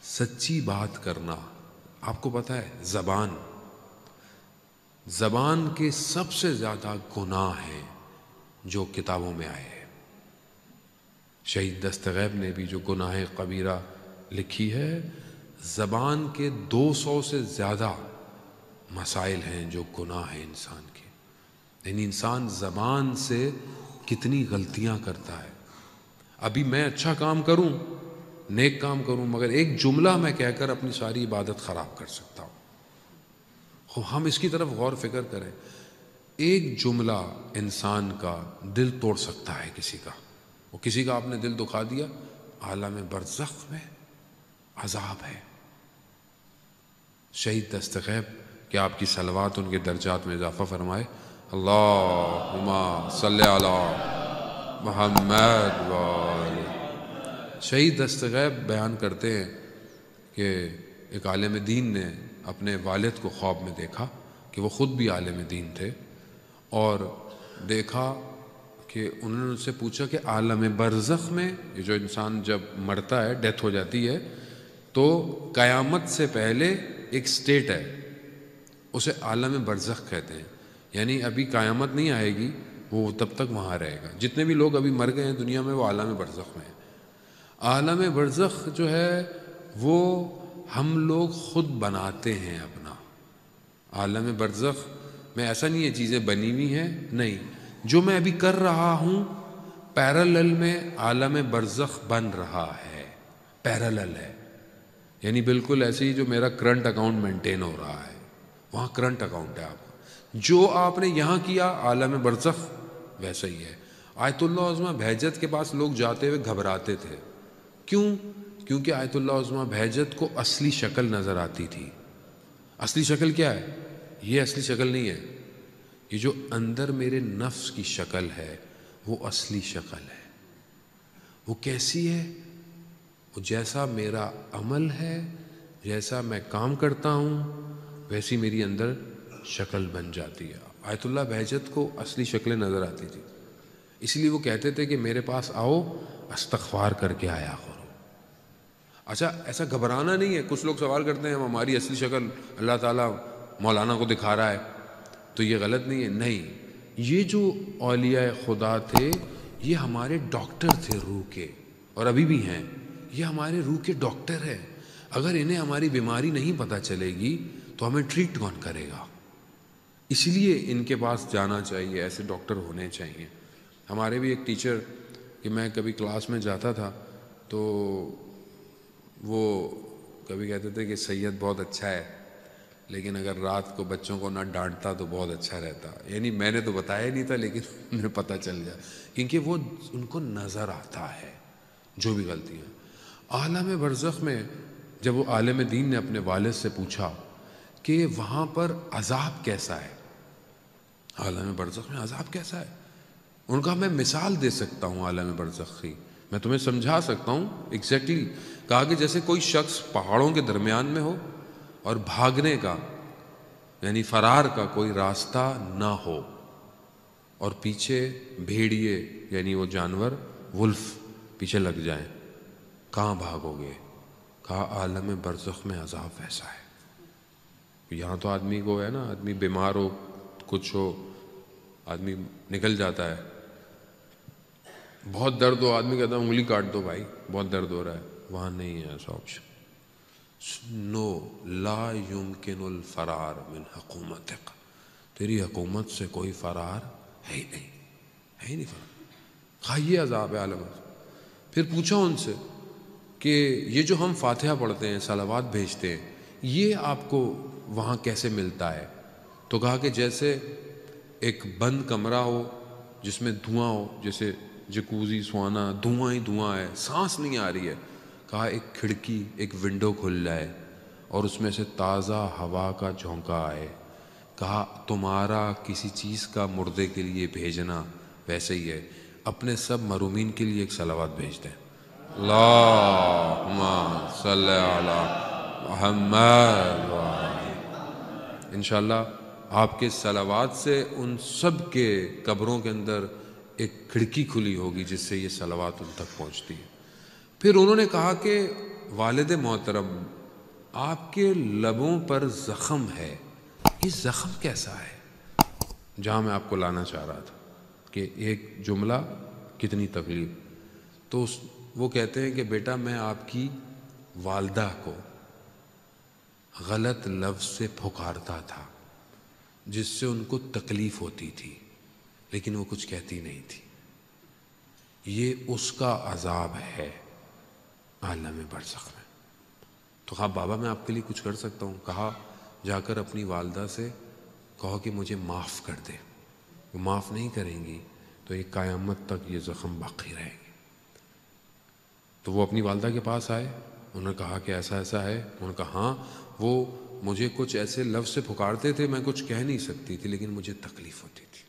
سچی بات کرنا. آپ کو پتہ ہے زبان کے سب سے زیادہ گناہ ہیں جو کتابوں میں آئے ہیں. شہید دستغیب نے بھی جو گناہ کبیرہ لکھی ہے، زبان کے 200 سے زیادہ مسائل ہیں جو گناہ ہیں انسان کے. یعنی انسان زبان سے کتنی غلطیاں کرتا ہے. ابھی میں اچھا کام کروں، نیک کام کروں، مگر ایک جملہ میں کہہ کر اپنی ساری عبادت خراب کر سکتا ہوں. ہم اس کی طرف غور فکر کریں. ایک جملہ انسان کا دل توڑ سکتا ہے کسی کا. وہ کسی کا آپ نے دل دکھا دیا، عالم برزخ میں عذاب ہے. شہید دستغیب کہ آپ کی صلوات ان کے درجات میں اضافہ فرمائے. اللہم صلی علی محمد وآلہ. شہید دستغیب بیان کرتے ہیں کہ ایک عالم دین نے اپنے والد کو خواب میں دیکھا کہ وہ خود بھی عالم دین تھے، اور دیکھا کہ انہوں نے ان سے پوچھا کہ عالم برزخ میں، یہ جو انسان جب مرتا ہے، ڈیتھ ہو جاتی ہے، تو قیامت سے پہلے ایک سٹیٹ ہے، اسے عالم برزخ کہتے ہیں. یعنی ابھی قیامت نہیں آئے گی، وہ تب تک وہاں رہے گا. جتنے بھی لوگ ابھی مر گئے ہیں دنیا میں، وہ عالم برزخ میں ہیں. عالم برزخ جو ہے وہ ہم لوگ خود بناتے ہیں اپنا. عالم برزخ میں ایسا نہیں ہے چیزیں بنی ہوئی ہیں، نہیں. جو میں ابھی کر رہا ہوں پیرالل میں عالم برزخ بن رہا ہے، پیرالل ہے. یعنی بالکل ایسے ہی جو میرا کرنٹ اکاؤنٹ مینٹین ہو رہا ہے، وہاں کرنٹ اکاؤنٹ ہے. آپ جو آپ نے یہاں کیا عالم برزخ ویسا ہی ہے. آیت اللہ عظمہ بہجت کے پاس لوگ جاتے ہوئے گھبراتے تھے. کیوں؟ کیونکہ آیت اللہ عظمہ بہجت کو اصلی شکل نظر آتی تھی. اصلی شکل کیا ہے؟ یہ اصلی شکل نہیں ہے. یہ جو اندر میرے نفس کی شکل ہے وہ اصلی شکل ہے. وہ کیسی ہے؟ وہ جیسا میرا عمل ہے، جیسا میں کام کرتا ہوں، ویسی میری اندر شکل بن جاتی ہے. آیت اللہ بہجت کو اصلی شکلیں نظر آتی تھی، اس لیے وہ کہتے تھے کہ میرے پاس آؤ، استغفار کر کے آیا کرو. اچھا، ایسا گھبرانا نہیں ہے. کچھ لوگ سوال کرتے ہیں ہماری اصلی شکل اللہ تعالیٰ مولانا کو دکھا رہا ہے تو یہ غلط نہیں ہے. نہیں، یہ جو اولیاء خدا تھے یہ ہمارے ڈاکٹر تھے روح کے، اور ابھی بھی ہیں. یہ ہمارے روح کے ڈاکٹر ہیں. اگر انہیں ہماری بیماری نہیں پتہ چلے گی تو ہمیں ٹریٹ کون کرے گا؟ اس لیے ان کے پاس جانا چاہیے، ایسے ڈاکٹر ہونے چاہیے. ہمارے بھی ایک ٹیچر، کہ میں کبھی کلاس میں جاتا تھا تو وہ کبھی کہتے تھے کہ سید بہت اچھا ہے، لیکن اگر رات کو بچوں کو نہ ڈانٹتا تو بہت اچھا رہتا. یعنی میں نے تو بتایا نہیں تھا لیکن انہیں پتہ چل جائے، کیونکہ وہ ان کو نظر آتا ہے جو بھی غلطیاں. عالم برزخ میں جب وہ عالم دین نے اپنے والد سے پوچھا کہ وہاں پر عذاب کیسا ہے، عالم برزخ میں عذاب کیسا ہے، ان کا میں مثال دے سکتا ہوں عالم برزخ کی، میں تمہیں سمجھا سکتا ہوں ایگزیکٹلی. کہا کہ جیسے کوئی شخص پہاڑوں کے درمیان میں ہو اور بھاگنے کا یعنی فرار کا کوئی راستہ نہ ہو، اور پیچھے بھیڑیے یعنی وہ جانور ولف پیچھے لگ جائیں، کہاں بھاگو گے؟ کہا عالم برزخ میں عذاب ویسا ہے. یہاں تو آدمی کو ہے نا، آدمی بیمار ہو، کچھ ہو، آدمی نکل جاتا ہے. بہت درد ہو، آدمی کہتا ہے انگلی کاٹ دو بھائی بہت درد ہو رہا ہے. وہاں نہیں ہے ایسا آپشن. نو، لا یمکن الفرار من حکومتک، تیری حکومت سے کوئی فرار ہے ہی نہیں، ہے ہی نہیں فرار. کھائیے عذاب ہے عالم. پھر پوچھا ان سے کہ یہ جو ہم فاتحہ پڑھتے ہیں، صلوات بھیجتے ہیں، یہ آپ کو وہاں کیسے ملتا ہے؟ تو کہا کہ جیسے ایک بند کمرہ ہو جس میں دھواں ہو، جیسے جکوزی سوانا، دھواں ہی دھواں ہے، سانس نہیں آ رہی ہے. کہا ایک کھڑکی، ایک ونڈو کھل جائے اور اس میں سے تازہ ہوا کا جھونکا آئے. کہا تمہارا کسی چیز کا مردے کے لیے بھیجنا ویسے ہی ہے. اپنے سب مرومین کے لیے ایک صلوات بھیج دیں، اللہم صلی علی محمد. انشاءاللہ آپ کے صلوات سے ان سب کے قبروں کے اندر ایک کھڑکی کھلی ہوگی جس سے یہ صلوات ان تک پہنچتی ہے. پھر انہوں نے کہا کہ والد محترم آپ کے لبوں پر زخم ہے، یہ زخم کیسا ہے؟ جہاں میں آپ کو لانا چاہ رہا تھا کہ ایک جملہ کتنی تکلیف. تو وہ کہتے ہیں کہ بیٹا میں آپ کی والدہ کو غلط لفظ سے پھکارتا تھا جس سے ان کو تکلیف ہوتی تھی، لیکن وہ کچھ کہتی نہیں تھی. یہ اس کا عذاب ہے عالم برزخ میں. تو کہا بابا میں آپ کے لیے کچھ کر سکتا ہوں؟ کہا جا کر اپنی والدہ سے کہو کہ مجھے معاف کر دے. وہ معاف نہیں کریں گی تو یہ قیامت تک یہ زخم باقی رہیں گے. تو وہ اپنی والدہ کے پاس آئے، انہوں نے کہا کہ ایسا ایسا ہے. انہوں نے کہا ہاں وہ مجھے کچھ ایسے لفظ سے پکارتے تھے، میں کچھ کہہ نہیں سکتی تھی لیکن مجھے تکلیف ہوتی تھی.